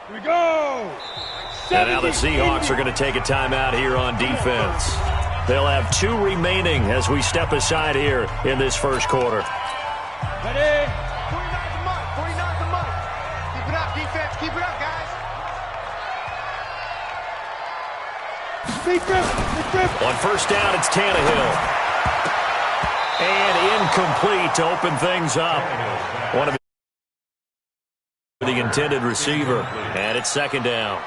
Here we go. And now the Seahawks are going to take a timeout here on defense. They'll have 2 remaining as we step aside here in this first quarter. Ready? 49's a month. 49's a month. Keep it up, defense. Keep it up, guys. Big grip. On first down, it's Tannehill. And incomplete to open things up. One of the intended receiver. And it's second down.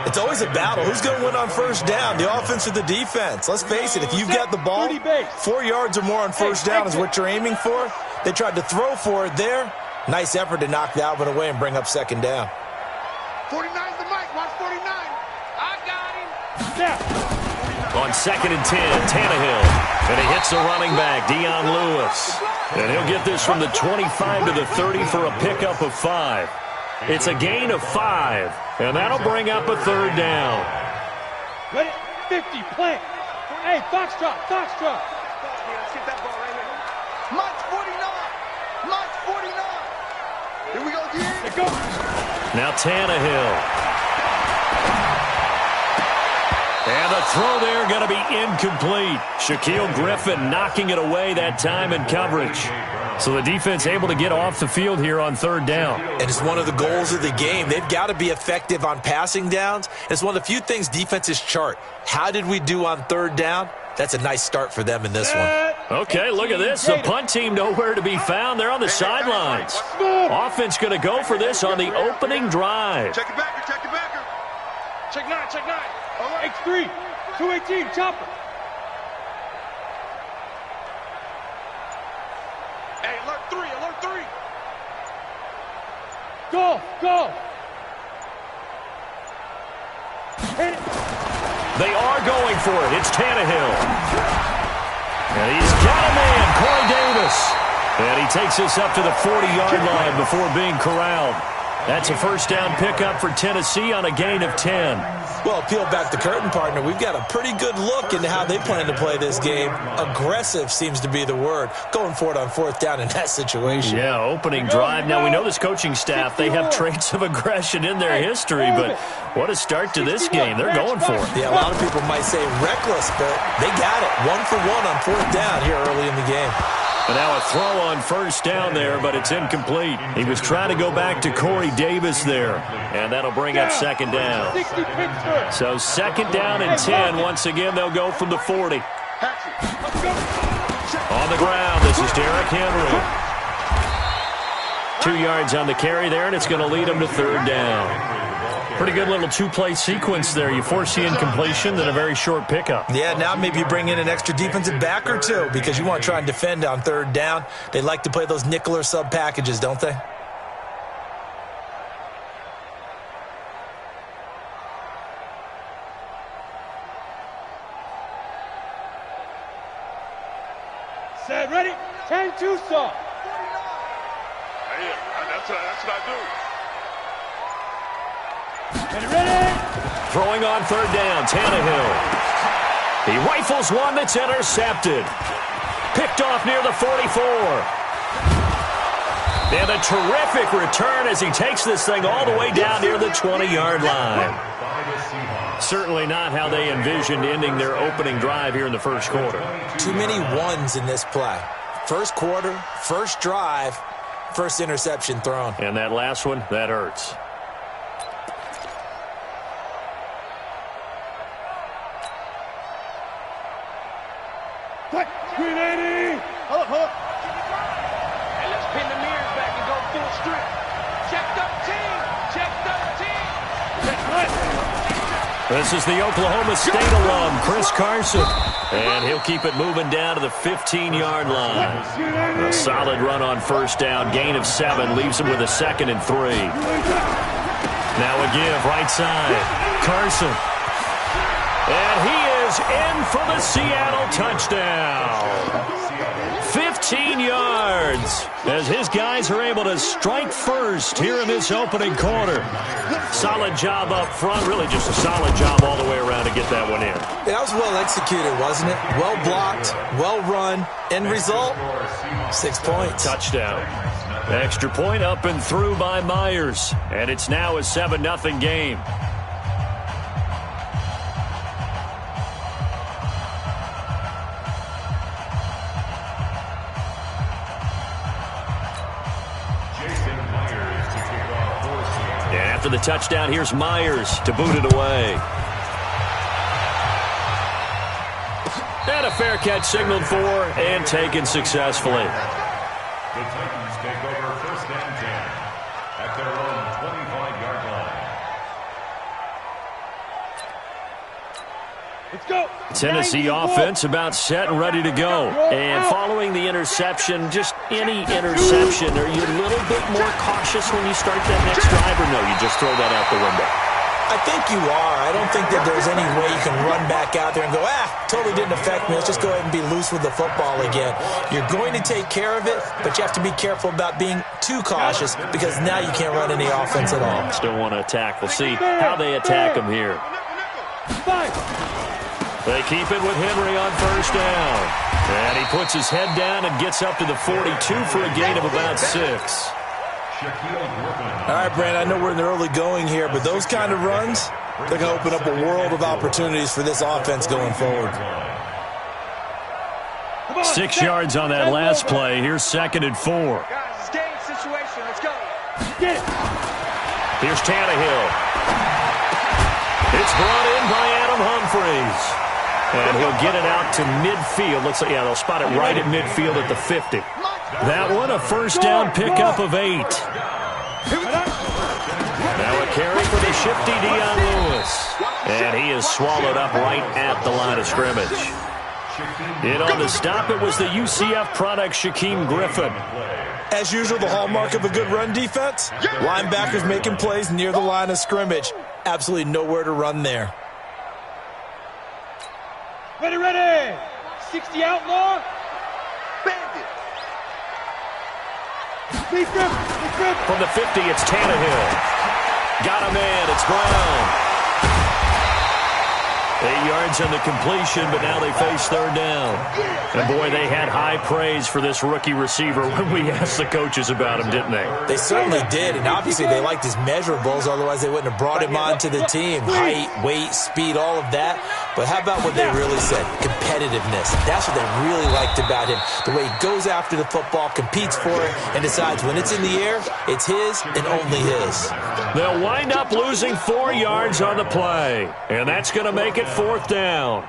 It's always a battle. Who's going to win on first down, the offense or the defense? Let's face it, if you've got the ball, 4 yards or more on first down is what you're aiming for. They tried to throw for it there. Nice effort to knock that one away and bring up second down. 49's the mic. Watch 49. I got him. Yeah. On second and 10, Tannehill. And he hits the running back, Dion Lewis. And he'll get this from the 25 to the 30 for a pickup of 5. It's a gain of 5, and that'll bring up a third down. Ready? 50, play. Hey, Foxtrot. Yeah, let's get that ball right here. Mike 49. Mike 49. Here we go, D. Let's go. Now Tannehill. And the throw there going to be incomplete. Shaquille Griffin knocking it away that time in coverage. So the defense able to get off the field here on third down. And it's one of the goals of the game. They've got to be effective on passing downs. It's one of the few things defenses chart. How did we do on third down? That's a nice start for them in this one. Okay, look at this. The punt team nowhere to be found. They're on the sidelines. Offense going to go for this on the opening drive. Check it back. Check it back. Check 9. X3. 218, chopper. Hey, alert 3. Go. Hit it. They are going for it. It's Tannehill. And he's got a man, Corey Davis. And he takes this up to the 40-yard line before being corralled. That's a first down pickup for Tennessee on a gain of 10. Well, peel back the curtain, partner. We've got a pretty good look into how they plan to play this game. Aggressive seems to be the word. Going for it on fourth down in that situation. Yeah, opening drive. Now, we know this coaching staff, they have traits of aggression in their history, but what a start to this game. They're going for it. Yeah, a lot of people might say reckless, but they got it. 1 for 1 on fourth down here early in the game. And now a throw on first down there, but it's incomplete. He was trying to go back to Corey Davis there, and that'll bring up second down. So second down and 10. Once again, they'll go from the 40. On the ground, this is Derrick Henry. 2 yards on the carry there, and it's going to lead him to third down. Pretty good little 2-play sequence there. You force the incompletion, then a very short pickup. Yeah, now maybe you bring in an extra defensive back or two because you want to try and defend on third down. They like to play those nickel or sub packages, don't they? Set, ready? 10-2 saw. Yeah, that's what I do. Ready? Throwing on third down, Tannehill. He rifles one that's intercepted. Picked off near the 44. And a terrific return as he takes this thing all the way down near the 20-yard line. Certainly not how they envisioned ending their opening drive here in the first quarter. Too many ones in this play. First quarter, first drive, first interception thrown. And that last one, that hurts. What? 380. Hold up. Hey, let's pin the mirrors back and go full strip. Check 13. This is the Oklahoma State alum, Chris Carson. And he'll keep it moving down to the 15-yard line. A solid run on first down, gain of 7, leaves him with a 2nd and 3. Now a give, right side, Carson. And he is in for the Seattle touchdown. 15 yards as his guys are able to strike first here in this opening quarter. Solid job up front, really just a solid job all the way around to get that one in. That was well executed, wasn't it? Well blocked, well run. End result, 6 points. Touchdown. Extra point up and through by Myers. And it's now a 7-0 game. And after the touchdown, here's Myers to boot it away. And a fair catch signaled for and taken successfully. The Titans take over first and 10 at their own 25-yard line. Let's go. Tennessee offense about set and ready to go. And following the interception, just any interception, are you a little bit more cautious when you start that next drive, or no, you just throw that out the window? I think you are. I don't think that there's any way you can run back out there and go, totally didn't affect me. Let's just go ahead and be loose with the football again. You're going to take care of it, but you have to be careful about being too cautious because now you can't run any offense at all. Still want to attack. We'll see how they attack him here. They keep it with Henry on first down. And he puts his head down and gets up to the 42 for a gain of about 6. All right, Brandon, I know we're in the early going here, but those kind of runs, they're going to open up a world of opportunities for this offense going forward. 6 yards on that last play. Here's 2nd and 4. Guys, it's game situation. Let's go. Get it. Here's Tannehill. It's brought in by Adam Humphries. And he'll get it out to midfield. Looks like, they'll spot it right at midfield at the 50. That one, a first down pickup of 8. Now a carry for the shifty Dion Lewis. And he is swallowed up right at the line of scrimmage. In on the stop, it was the UCF product, Shaquem Griffin. As usual, the hallmark of a good run defense, linebackers making plays near the line of scrimmage. Absolutely nowhere to run there. Ready. 60 outlaw. Bandit. From the 50, it's Tannehill. Got a man, it's Brown. 8 yards on the completion, but now they face third down. And boy, they had high praise for this rookie receiver when we asked the coaches about him, didn't they? They certainly did, and obviously they liked his measurables, otherwise they wouldn't have brought him onto the team. Height, weight, speed, all of that. But how about what they really said? Competitiveness. That's what they really liked about him. The way he goes after the football, competes for it, and decides when it's in the air, it's his and only his. They'll wind up losing 4 yards on the play, and that's going to make it 4th down.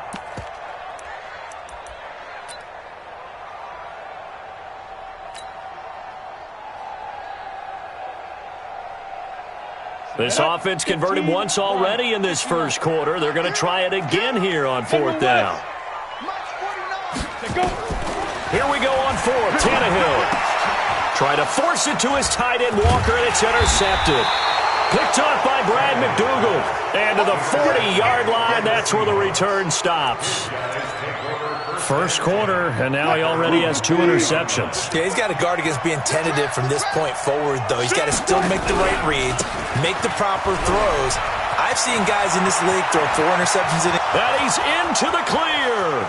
This offense converted once already in this first quarter. They're going to try it again here on 4th down. Here we go on 4th. Tannehill. Try to force it to his tight end, Walker, and it's intercepted. Picked off by Brad McDougal. And to the 40-yard line, that's where the return stops. First quarter, and now he already has 2 interceptions. Yeah, he's got to guard against being tentative from this point forward, though. He's got to still make the right reads, make the proper throws. I've seen guys in this league throw 4 interceptions in it. And he's into the clear.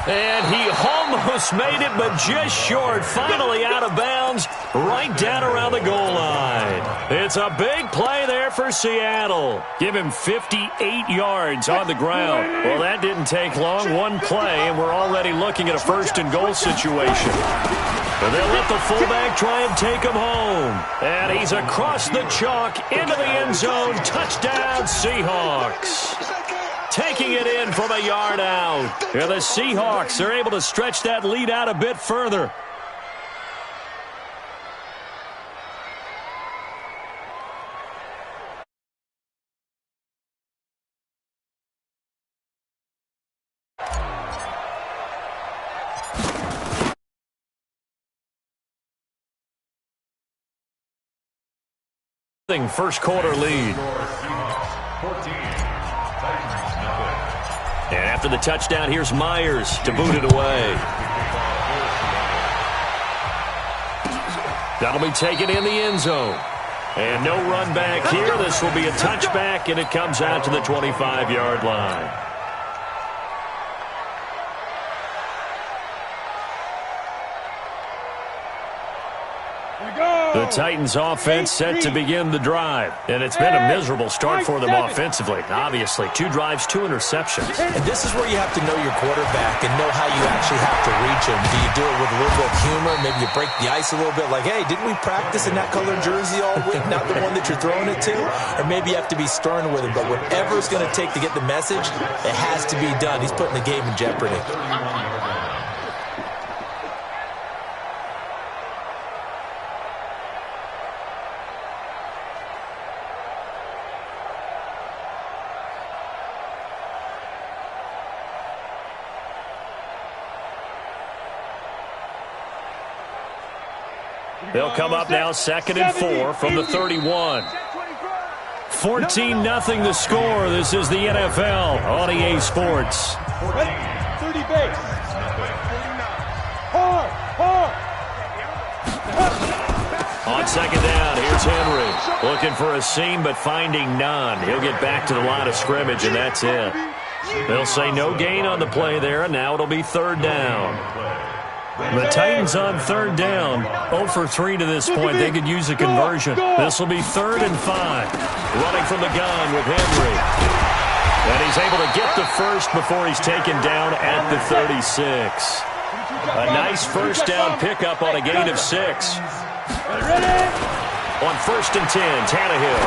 And he almost made it, but just short. Finally out of bounds, right down around the goal line. It's a big play there for Seattle. Give him 58 yards on the ground. Well, that didn't take long. One play, and we're already looking at a 1st and goal situation. And they'll let the fullback try and take him home. And he's across the chalk into the end zone. Touchdown, Seahawks. Taking it in from a yard out. And the Seahawks are able to stretch that lead out a bit further. First quarter lead. And after the touchdown, here's Myers to boot it away. That'll be taken in the end zone. And no run back here. This will be a touchback, and it comes out to the 25-yard line. The Titans offense set to begin the drive. And it's been a miserable start for them offensively. Obviously, 2 drives, 2 interceptions. And this is where you have to know your quarterback and know how you actually have to reach him. Do you do it with a little bit of humor? Maybe you break the ice a little bit like, hey, didn't we practice in that colored jersey all week, not the one that you're throwing it to? Or maybe you have to be stern with him. But whatever it's going to take to get the message, it has to be done. He's putting the game in jeopardy. They'll come up now 2nd and 4 from the 31. 14-0 the score. This is the NFL on EA Sports. 30 base. Hard. On 2nd down, here's Henry. Looking for a seam, but finding none. He'll get back to the line of scrimmage, and that's it. They'll say no gain on the play there, and now it'll be 3rd down. The Titans on 3rd down. 0 for 3 to this point. They could use a conversion. This will be 3rd and 5. Running from the gun with Henry. And he's able to get the first before he's taken down at the 36. A nice first down pickup on a gain of 6. On 1st and 10, Tannehill.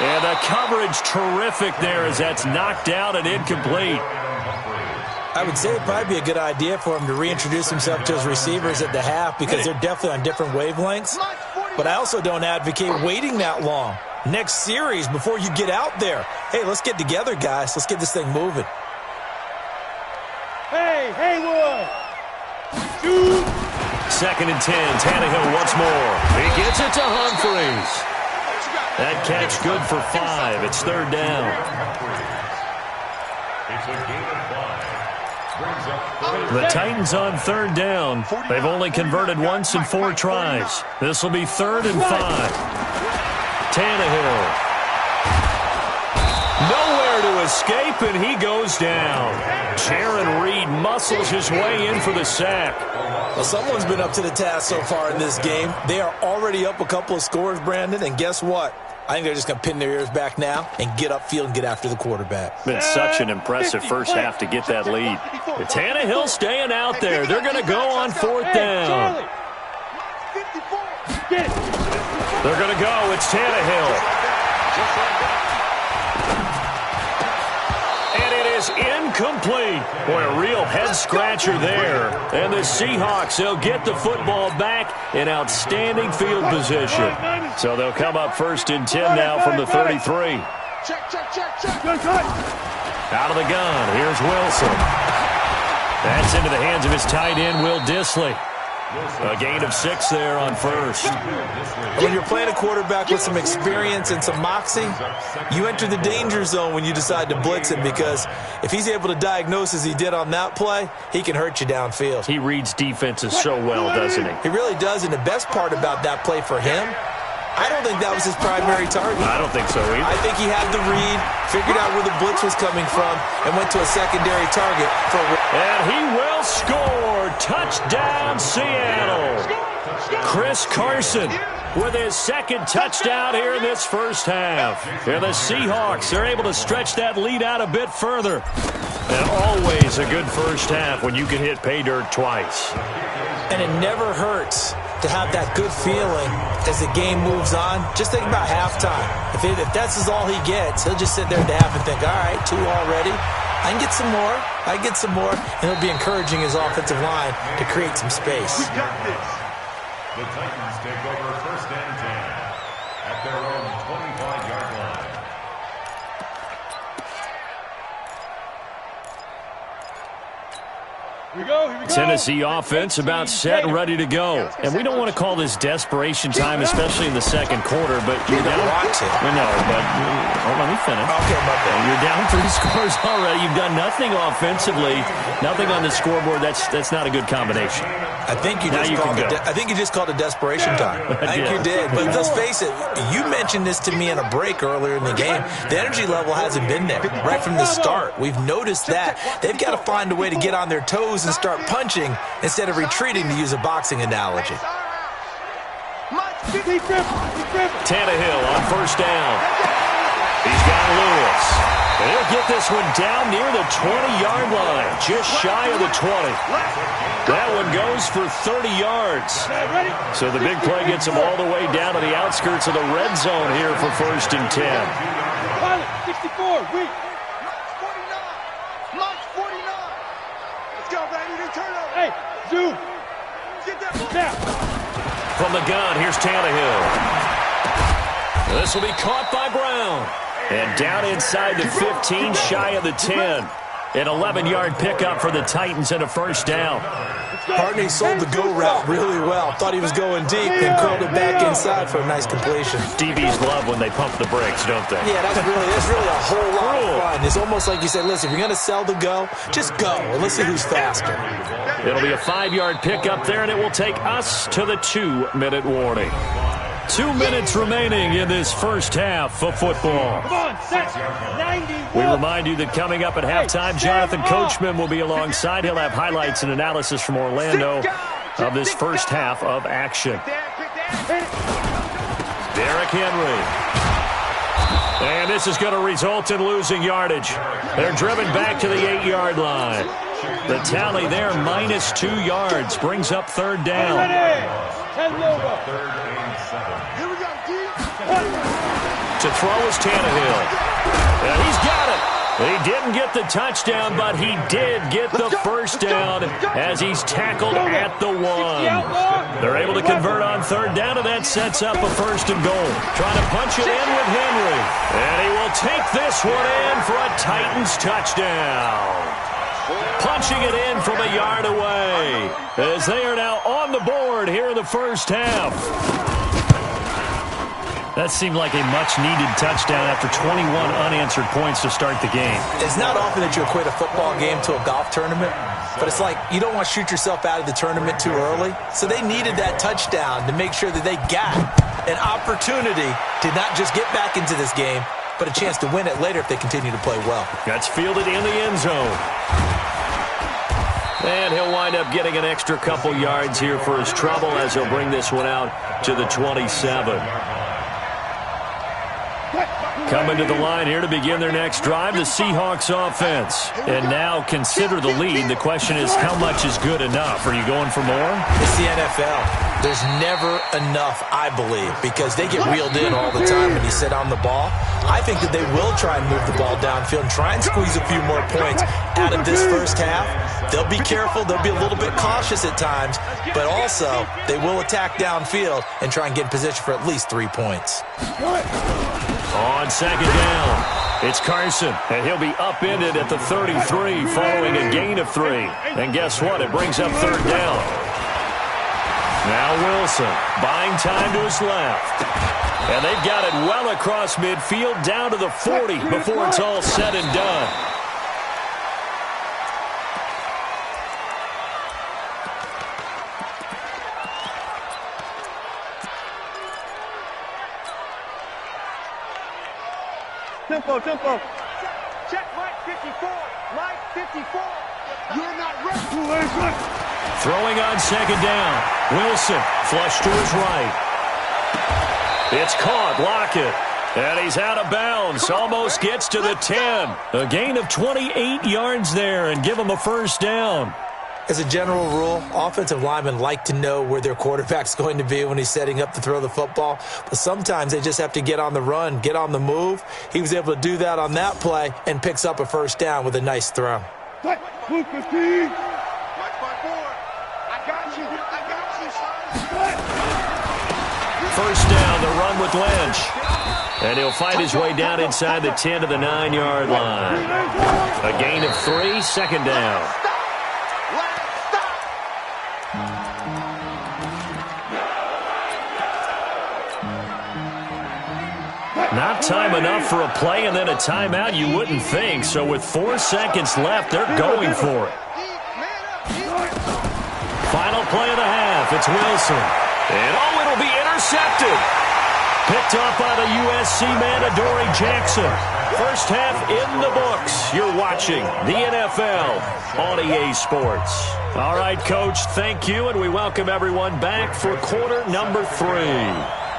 And the coverage terrific there as that's knocked out and incomplete. I would say it'd probably be a good idea for him to reintroduce himself to his receivers at the half because they're definitely on different wavelengths. But I also don't advocate waiting that long. Next series before you get out there. Hey, let's get together, guys. Let's get this thing moving. Hey, Haywood. 2nd and 10. Tannehill once more. He gets it to Humphries. That catch good for 5. It's 3rd down. It's a gain of 5. The Titans on 3rd down. They've only converted once in 4 tries. This will be 3rd and 5. Tannehill. Nowhere to escape, and he goes down. Jaron Reed muscles his way in for the sack. Well, someone's been up to the task so far in this game. They are already up a couple of scores, Brandon, and guess what? I think they're just going to pin their ears back now and get upfield and get after the quarterback. Been such an impressive first half to get that lead. The Tannehill staying out there. They're going to go on 4th down. They're going to go. It's Tannehill. And it is incomplete. Boy, a real head-scratcher there. And the Seahawks, they'll get the football back in outstanding field position. So they'll come up 1st and 10 now from the 33. Out of the gun, here's Wilson. That's into the hands of his tight end, Will Dissly. A gain of 6 there on 1st. When you're playing a quarterback with some experience and some moxie, you enter the danger zone when you decide to blitz him because if he's able to diagnose as he did on that play, he can hurt you downfield. He reads defenses so well, doesn't he? He really does, and the best part about that play for him, I don't think that was his primary target. I don't think so either. I think he had the read, figured out where the blitz was coming from, and went to a secondary target. And he will score. Touchdown, Seattle. Chris Carson with his 2nd touchdown here in this first half. And the Seahawks, they're able to stretch that lead out a bit further. And always a good first half when you can hit pay dirt twice. And it never hurts to have that good feeling as the game moves on. Just think about halftime. If that's all he gets, he'll just sit there at the half and think, all right, 2 already. I can get some more. I can get some more. And he'll be encouraging his offensive line to create some space. The Titans take over 1st and 10 at their own 25-yard line. Here we go. Tennessee offense about set and ready to go. And we don't want to call this desperation time, especially in the 2nd quarter, but you're down. No, but let me finish. Okay, my bad. You're down 3 scores already. You've done nothing offensively, nothing on the scoreboard. That's not a good combination. I think you just called it desperation time. I think you did. But let's face it, you mentioned this to me in a break earlier in the game. The energy level hasn't been there right from the start. We've noticed that. They've got to find a way to get on their toes and start punching instead of retreating, to use a boxing analogy. Tannehill on first down. He's got Lewis. And he'll get this one down near the 20-yard line, just shy of the 20. That one goes for 30 yards. So the big play gets him all the way down to the outskirts of the red zone here for 1st and 10. 64, weak. March 49. Let's go, baby. Turn over. Hey, zoom. Get that ball. From the gun, here's Tannehill. This will be caught by Brown. And down inside the 15, shy of the 10. An 11-yard pickup for the Titans and a first down. Hartney sold the go route really well. Thought he was going deep and curled it back inside for a nice completion. DBs love when they pump the brakes, don't they? Yeah, that's really a whole lot of fun. It's almost like you said, listen, if you're going to sell the go, just go. And let's see who's faster. It'll be a 5-yard pickup there, and it will take us to the 2-minute warning. 2 minutes remaining in this first half of football. Come on, set. 91. We remind you that coming up at halftime, Jonathan Coachman will be alongside. He'll have highlights and analysis from Orlando of this first half of action. Derrick Henry. And this is going to result in losing yardage. They're driven back to the 8-yard line. The tally there, -2 yards, brings up 3rd down. Here we go, D. To throw is Tannehill. And he's got it. He didn't get the touchdown, but he did get the first down as he's tackled at the 1. They're able to convert on 3rd down, and that sets up a 1st and goal. Trying to punch it in with Henry. And he will take this one in for a Titans touchdown. Punching it in from a yard away as they are now on the board here in the first half. That seemed like a much-needed touchdown after 21 unanswered points to start the game. It's not often that you equate a football game to a golf tournament, but it's like you don't want to shoot yourself out of the tournament too early. So they needed that touchdown to make sure that they got an opportunity to not just get back into this game, but a chance to win it later if they continue to play well. That's fielded in the end zone. And he'll wind up getting an extra couple yards here for his trouble as he'll bring this one out to the 27. Coming to the line here to begin their next drive, the Seahawks offense. And now consider the lead. The question is, how much is good enough? Are you going for more? It's the NFL. There's never enough, I believe, because they get reeled in all the time when you sit on the ball. I think that they will try and move the ball downfield and try and squeeze a few more points out of this first half. They'll be careful. They'll be a little bit cautious at times, but also they will attack downfield and try and get in position for at least 3 points. On 2nd down, it's Carson, and he'll be upended at the 33 following a gain of 3. And guess what? It brings up 3rd down. Now Wilson, buying time to his left. And they've got it well across midfield down to the 40 before it's all said and done. Tempo. Check Mike 54. Mike 54. You're not ready. Throwing on 2nd down. Wilson, flush to his right. It's caught, Lockett. And he's out of bounds. Almost gets to the 10. A gain of 28 yards there and give him a 1st down. As a general rule, offensive linemen like to know where their quarterback's going to be when he's setting up to throw the football. But sometimes they just have to get on the run, get on the move. He was able to do that on that play and picks up a 1st down with a nice throw. Mike 54. I got you. First down, the run with Lynch. And he'll fight his way down inside the 10 to the 9-yard line. A gain of 3, 2nd down. Not time enough for a play and then a timeout, you wouldn't think. So with 4 seconds left, they're going for it. Final play of the half. It's Wilson. And it'll be intercepted. Picked off by the USC man, Adoree Jackson. First half in the books. You're watching the NFL on EA Sports. All right, Coach, thank you, and we welcome everyone back for quarter number 3.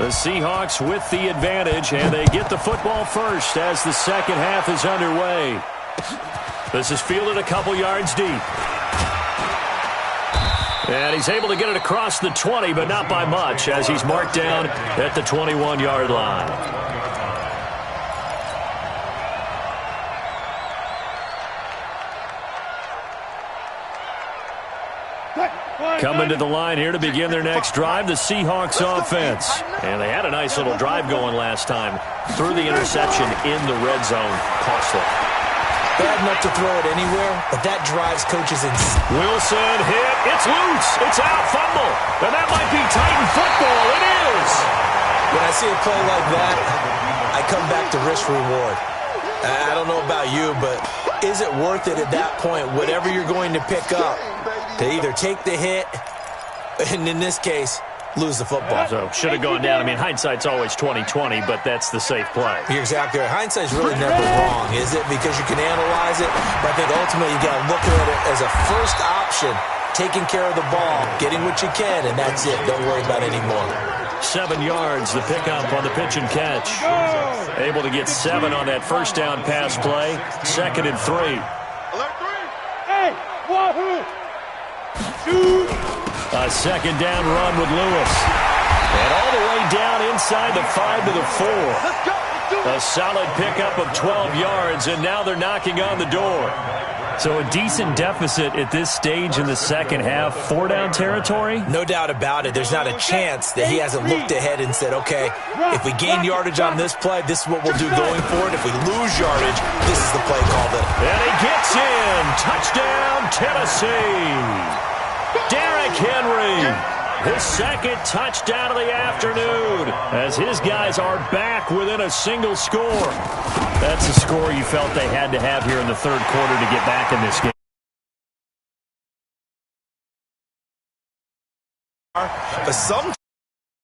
The Seahawks with the advantage, and they get the football first as the second half is underway. This is fielded a couple yards deep. And he's able to get it across the 20, but not by much, as he's marked down at the 21-yard line. Coming to the line here to begin their next drive, the Seahawks offense. And they had a nice little drive going last time. Threw the interception in the red zone. Costly. Bad enough to throw it anywhere, but that drives coaches in. Wilson hit. It's loose. It's out. Fumble. And that might be Titan football. It is. When I see a play like that, I come back to risk reward. I don't know about you, but is it worth it at that point, whatever you're going to pick up, to either take the hit, and in this case, lose the football? So, should have gone down. I mean, hindsight's always 20/20, but that's the safe play. You're exactly right. Hindsight's really never wrong, is it? Because you can analyze it, but I think ultimately you got to look at it as a first option, taking care of the ball, getting what you can, and that's it. Don't worry about it anymore. 7 yards, the pickup on the pitch and catch. Able to get 7 on that first down pass play. 2nd and 3. Alert 3. Hey, wahoo! Shoot! A second down run with Lewis. And all the way down inside the 5 to the 4. Let's go. Let's do it. A solid pickup of 12 yards, and now they're knocking on the door. So a decent deficit at this stage in the second half. 4-down territory? No doubt about it. There's not a chance that he hasn't looked ahead and said, okay, if we gain yardage on this play, this is what we'll do going forward. If we lose yardage, this is the play called it. And he gets in. Touchdown, Tennessee. Derrick Henry. His second touchdown of the afternoon as his guys are back within a single score. That's a score you felt they had to have here in the third quarter to get back in this game. But some